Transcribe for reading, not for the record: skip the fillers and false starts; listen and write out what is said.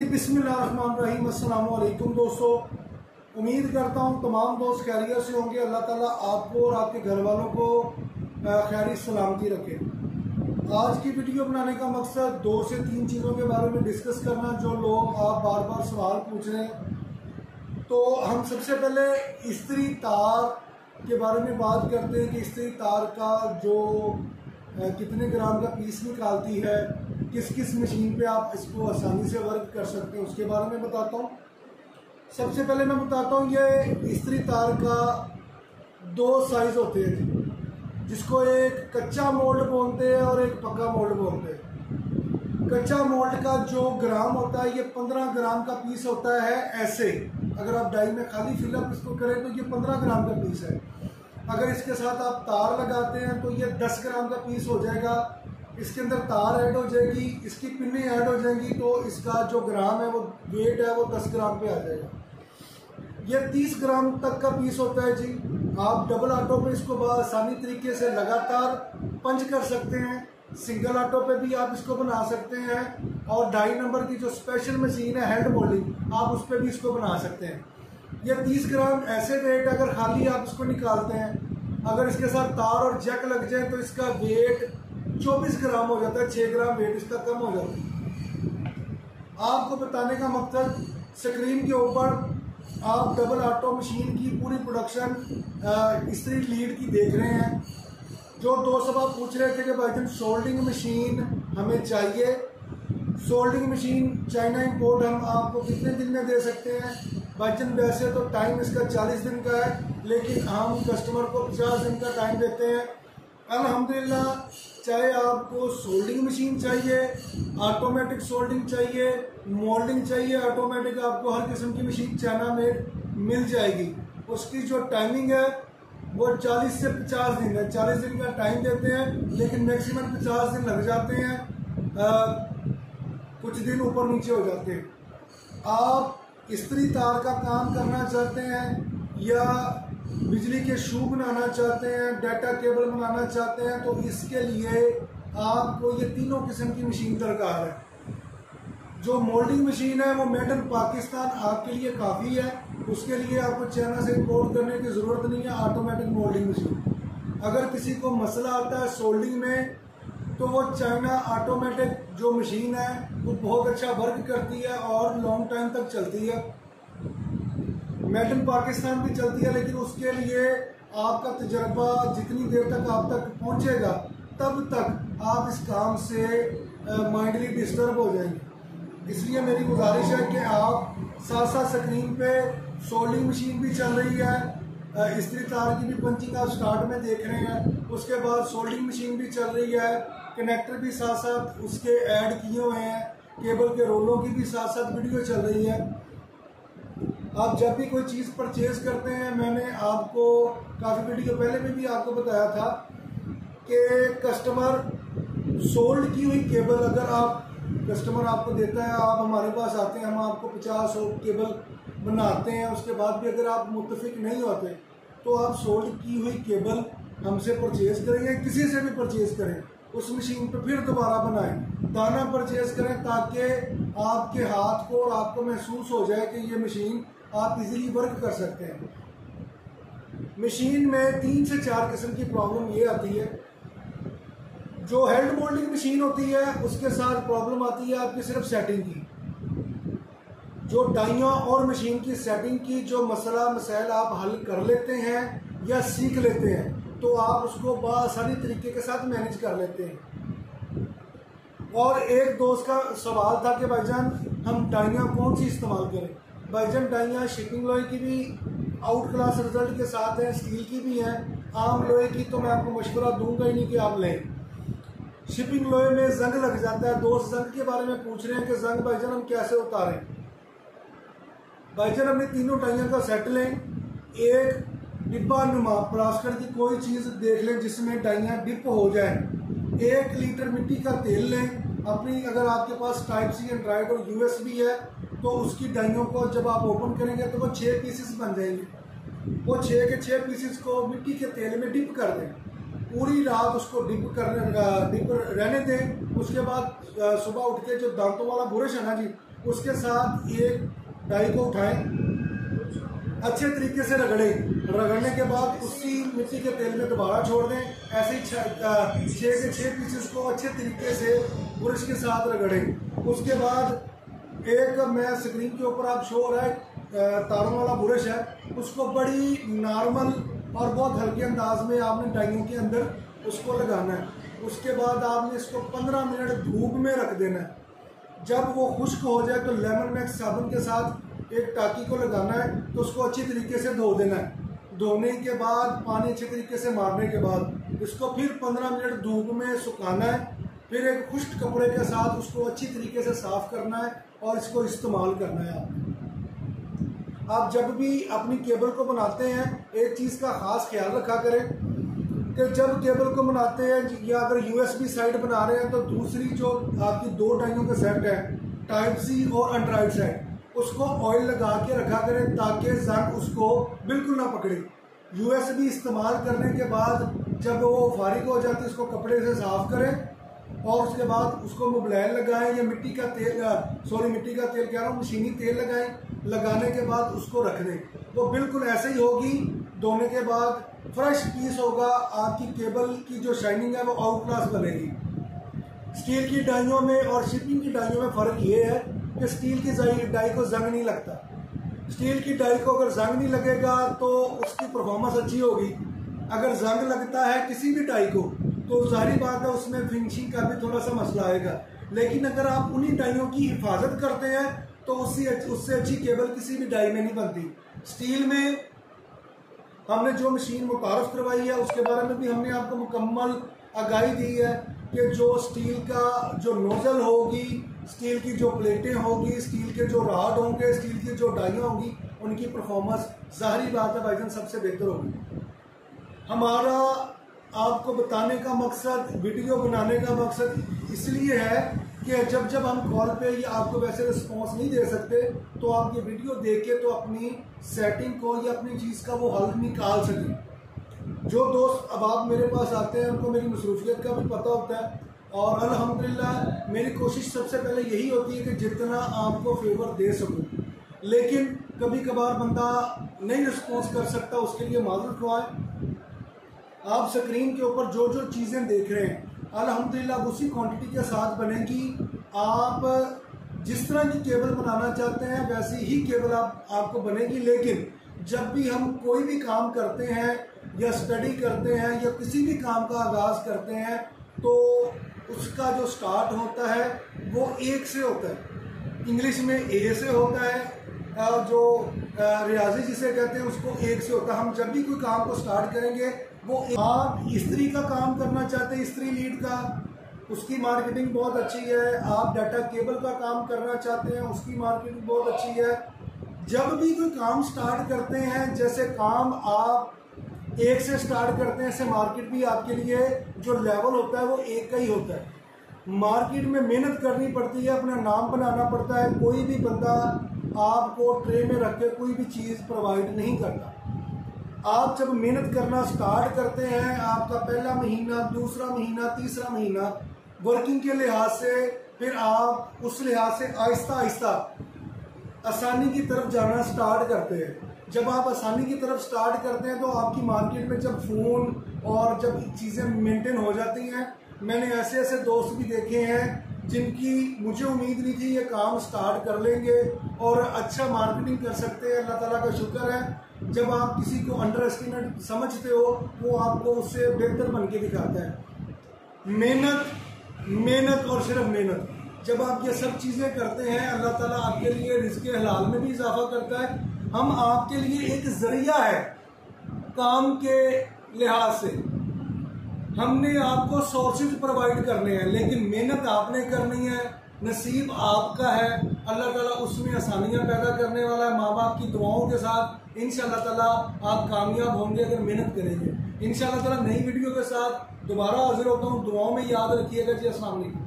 बिस्मिल्लाहिर्रहमानिर्रहीम। अस्सलाम वालेकुम दोस्तों, उम्मीद करता हूँ तमाम दोस्त खैरियत से होंगे। अल्लाह ताला आपको और आपके घर वालों को खैरी सलामती रखे। आज की वीडियो बनाने का मकसद 2 से 3 चीज़ों के बारे में डिस्कस करना, जो लोग आप बार बार सवाल पूछ रहे हैं। तो हम सबसे पहले इस्त्री तार के बारे में बात करते हैं कि इस्त्री तार का जो कितने ग्राम का पीस निकालती है, किस किस मशीन पे आप इसको आसानी से वर्क कर सकते हैं, उसके बारे में बताता हूँ। सबसे पहले मैं बताता हूँ, ये इस्त्री तार का 2 साइज होते हैं, जिसको एक कच्चा मोल्ड बोलते हैं और एक पक्का मोल्ड बोलते हैं। कच्चा मोल्ड का जो ग्राम होता है, ये 15 ग्राम का पीस होता है। ऐसे अगर आप डाई में खाली फिलअप इसको करें तो ये 15 ग्राम का पीस है। अगर इसके साथ आप तार लगाते हैं तो ये 10 ग्राम का पीस हो जाएगा। इसके अंदर तार ऐड हो जाएगी, इसकी पिन्नी ऐड हो जाएंगी, तो इसका जो ग्राम है, वो वेट है, वो 10 ग्राम पे आ जाएगा। ये 30 ग्राम तक का पीस होता है जी। आप डबल ऑटो पे इसको आसानी तरीके से लगातार पंच कर सकते हैं। सिंगल ऑटो पे भी आप इसको बना सकते हैं, और 2.5 नंबर की जो स्पेशल मशीन है हैंड मोल्डिंग, आप उस पर भी इसको बना सकते हैं। ये 30 ग्राम ऐसे वेट, अगर खाली आप इसको निकालते हैं, अगर इसके साथ तार और जैक लग जाए तो इसका वेट 24 ग्राम हो जाता है। 6 ग्राम वेट इसका कम हो जाता है। आपको बताने का मकसद, स्क्रीन के ऊपर आप डबल ऑटो मशीन की पूरी प्रोडक्शन इस्त्री लीड की देख रहे हैं। जो दोस्त सब आप पूछ रहे थे कि भाईजान सोल्डिंग मशीन हमें चाहिए, सोल्डिंग मशीन चाइना इंपोर्ट हम आपको कितने दिन में दे सकते हैं? भाईजान वैसे तो टाइम इसका 40 दिन का है, लेकिन हम कस्टमर को 50 दिन का टाइम देते हैं। अल्हम्दुलिल्लाह, चाहे आपको सोल्डिंग मशीन चाहिए, ऑटोमेटिक सोल्डिंग चाहिए, मोल्डिंग चाहिए, ऑटोमेटिक, आपको हर किस्म की मशीन चाइना में मिल जाएगी। उसकी जो टाइमिंग है वो 40 से 50 दिन है। 40 दिन का टाइम देते हैं, लेकिन मैक्सिमम 50 दिन लग जाते हैं, कुछ दिन ऊपर नीचे हो जाते हैं। आप इस्त्री तार का काम करना चाहते हैं, या बिजली के शू बनाना चाहते हैं, डाटा केबल बनाना चाहते हैं, तो इसके लिए आपको ये तीनों किस्म की मशीन दरकार है। जो मोल्डिंग मशीन है वो मेड इन पाकिस्तान आपके लिए काफ़ी है। उसके लिए आपको चाइना से इंपोर्ट करने की ज़रूरत नहीं है। ऑटोमेटिक मोल्डिंग मशीन, अगर किसी को मसला आता है सोल्डिंग में, तो वो चाइना ऑटोमेटिक जो मशीन है वो बहुत अच्छा वर्क करती है और लॉन्ग टाइम तक चलती है। मेड इन पाकिस्तान भी चलती है, लेकिन उसके लिए आपका तजर्बा जितनी देर तक आप तक पहुंचेगा, तब तक आप इस काम से माइंडली डिस्टर्ब हो जाएंगे। इसलिए मेरी गुजारिश है कि आप साथ साथ स्क्रीन पे सोल्डिंग मशीन भी चल रही है, इस्त्री तार की भी पंचिंग आप स्टार्ट में देख रहे हैं, उसके बाद सोल्डिंग मशीन भी चल रही है, कनेक्टर भी साथ साथ उसके ऐड किए हुए हैं, केबल के रोलों की भी साथ साथ वीडियो चल रही है। आप जब भी कोई चीज़ परचेज करते हैं, मैंने आपको काफ़ी वीडियो पहले में भी आपको बताया था कि कस्टमर सोल्ड की हुई केबल, अगर आप कस्टमर आपको देता है, आप हमारे पास आते हैं, हम आपको 50-100 केबल बनाते हैं, उसके बाद भी अगर आप मुत्तफिक नहीं होते, तो आप सोल्ड की हुई केबल हमसे परचेज करें या किसी से भी परचेज करें, उस मशीन पर फिर दोबारा बनाएं, दाना परचेज करें, ताकि आपके हाथ को और आपको महसूस हो जाए कि ये मशीन आप इजीली वर्क कर सकते हैं। मशीन में 3 से 4 किस्म की प्रॉब्लम ये आती है। जो हैंड मोल्डिंग मशीन होती है, उसके साथ प्रॉब्लम आती है आपकी सिर्फ सेटिंग की। जो डाइयों और मशीन की सेटिंग की जो मसला मसाइल आप हल कर लेते हैं या सीख लेते हैं, तो आप उसको बआसानी तरीके के साथ मैनेज कर लेते हैं। और एक दोस्त का सवाल था कि भाईजान हम डाइयाँ कौन सी इस्तेमाल करें? भाईजान डाइयाँ शिपिंग लोहे की भी आउट क्लास रिजल्ट के साथ हैं, स्टील की भी हैं। आम लोहे की तो मैं आपको मशवरा दूंगा ही नहीं कि आप लें। शिपिंग लोहे में जंग लग जाता है। दोस्त जंग के बारे में पूछ रहे हैं कि जंग भाईजान हम कैसे उतारें? भाईजान अपने तीनों डाइयों का सेट लें, एक डिब्बा नुमा प्लास्टर की कोई चीज़ देख लें जिसमें डाइयाँ डिप हो जाए। 1 लीटर मिट्टी का तेल लें अपनी, अगर आपके पास टाइप सी एंड्रॉयड और USB है, तो उसकी डाइयों को जब आप ओपन करेंगे तो वो 6 पीसेस बन जाएंगे। वो 6 के 6 पीसेस को मिट्टी के तेल में डिप कर दें, पूरी रात उसको डिप रहने दें। उसके बाद सुबह उठ के जो दांतों वाला ब्रश है ना जी, उसके साथ एक डाई को उठाएं, अच्छे तरीके से रगड़ने के बाद उसी मिट्टी के तेल में दोबारा छोड़ दें। ऐसे ही 6 के 6 पीसेस को अच्छे तरीके से ब्रश के साथ रगड़ें। उसके बाद एक मैं स्क्रीन के ऊपर आप शो हो रहा है तारों वाला ब्रश है, उसको बड़ी नॉर्मल और बहुत हल्के अंदाज में आपने डाइयों के अंदर उसको लगाना है। उसके बाद आपने इसको 15 मिनट धूप में रख देना है। जब वो खुश्क हो जाए तो लेमन मैक्स साबुन के साथ एक टाकी को लगाना है, तो उसको अच्छी तरीके से धो देना है। धोने के बाद पानी अच्छे तरीके से मारने के बाद इसको फिर 15 मिनट धूप में सुखाना है। फिर एक खुश्क कपड़े के साथ उसको अच्छी तरीके से साफ करना है और इसको इस्तेमाल करना है। आप जब भी अपनी केबल को बनाते हैं एक चीज़ का खास ख्याल रखा करें कि जब केबल को बनाते हैं या अगर यूएसबी साइड बना रहे हैं तो दूसरी जो आपकी 2 डाइयों का सेट है टाइप सी और एंड्रॉइड साइड, उसको ऑयल लगा के रखा करें ताकि जंग उसको बिल्कुल ना पकड़े। यूएसबी इस्तेमाल करने के बाद जब वो फारिग हो जाती है उसको कपड़े से साफ करें और उसके बाद उसको मोबाइल लगाएं या मिट्टी का तेल कह रहा हूँ, मशीनी तेल लगाएं। लगाने के बाद उसको रख दें, वो बिल्कुल ऐसे ही होगी। धोने के बाद फ्रेश पीस होगा। आपकी केबल की जो शाइनिंग है वो आउट क्लास बनेगी। स्टील की डाइयों में और शिपिंग की डाइयों में फ़र्क ये है कि स्टील की डाई को जंग नहीं लगता। स्टील की डाई को अगर जंग नहीं लगेगा तो उसकी परफॉर्मेंस अच्छी होगी। अगर जंग लगता है किसी भी डाई को तो जाहिर बात है उसमें फिनिशिंग का भी थोड़ा सा मसला आएगा। लेकिन अगर आप उन्हीं डाइयों की हिफाजत करते हैं तो उससे अच्छी केबल किसी भी डाई में नहीं बनती। स्टील में हमने जो मशीन मुतारफ करवाई है उसके बारे में भी हमने आपको मुकम्मल आगाही दी है कि जो स्टील का जो नोजल होगी, स्टील की जो प्लेटें होगी, स्टील के जो राड होंगे, स्टील की जो डाइयाँ होंगी, उनकी परफॉर्मेंस जाहिर बात है भाईजान सबसे बेहतर होगी। हमारा आपको बताने का मकसद, वीडियो बनाने का मकसद इसलिए है कि जब हम कॉल पे या आपको वैसे रिस्पॉन्स नहीं दे सकते तो आप ये वीडियो देख के तो अपनी सेटिंग को या अपनी चीज़ का वो हल निकाल सकें। जो दोस्त अब आप मेरे पास आते हैं उनको मेरी मसरूफियत का भी पता होता है और अल्हम्दुलिल्लाह मेरी कोशिश सबसे पहले यही होती है कि जितना आपको फेवर दे सकूं। लेकिन कभी कभार बंदा नहीं रिस्पॉन्स कर सकता, उसके लिए माजूर खुआएं। आप स्क्रीन के ऊपर जो जो चीज़ें देख रहे हैं अल्हम्दुलिल्लाह उसी क्वांटिटी के साथ बनेगी। आप जिस तरह की केबल बनाना चाहते हैं वैसी ही केबल आपको बनेगी। लेकिन जब भी हम कोई भी काम करते हैं या स्टडी करते हैं या किसी भी काम का आगाज़ करते हैं तो उसका जो स्टार्ट होता है वो एक से होता है। इंग्लिश में ए से होता है, जो रियाजी जिसे कहते हैं उसको एक से होता है। हम जब भी कोई काम को स्टार्ट करेंगे वो आप इस्त्री का काम करना चाहते हैं, इस्त्री लीड का, उसकी मार्केटिंग बहुत अच्छी है। आप डाटा केबल का काम करना चाहते हैं, उसकी मार्केटिंग बहुत अच्छी है। जब भी कोई काम स्टार्ट करते हैं, जैसे काम आप एक से स्टार्ट करते हैं, ऐसे मार्केट भी आपके लिए जो लेवल होता है वो एक का ही होता है। मार्केट में मेहनत करनी पड़ती है, अपना नाम बनाना पड़ता है। कोई भी बंदा आपको ट्रे में रख के कोई भी चीज़ प्रोवाइड नहीं करता। आप जब मेहनत करना स्टार्ट करते हैं, आपका पहला महीना, दूसरा महीना, तीसरा महीना वर्किंग के लिहाज से, फिर आप उस लिहाज से आहिस्ता आहिस्ता आसानी की तरफ जाना स्टार्ट करते हैं। जब आप आसानी की तरफ स्टार्ट करते हैं तो आपकी मार्केट में जब फ़ोन और जब चीज़ें मेंटेन हो जाती हैं, मैंने ऐसे ऐसे दोस्त भी देखे हैं जिनकी मुझे उम्मीद नहीं थी ये काम स्टार्ट कर लेंगे और अच्छा मार्केटिंग कर सकते हैं। अल्लाह ताला का शुक्र है जब आप किसी को अंडर एस्टिमेट समझते हो वो आपको उससे बेहतर बन के दिखाता है। मेहनत और सिर्फ मेहनत। जब आप ये सब चीज़ें करते हैं अल्लाह ताला आपके लिए रिज़्क़े हलाल में भी इजाफा करता है। हम आपके लिए एक जरिया है काम के लिहाज से। हमने आपको सोर्सेज प्रोवाइड करने हैं लेकिन मेहनत आपने करनी है, नसीब आपका है। अल्लाह ताला उसमें आसानियां पैदा करने वाला है। माँ बाप की दुआओं के साथ इंशाअल्लाह ताला आप कामयाब होंगे अगर मेहनत करेंगे। इंशाअल्लाह ताला नई वीडियो के साथ दोबारा हाजिर होता हूँ। दुआओं में याद रखिएगा जी। अस्सलाम वालेकुम।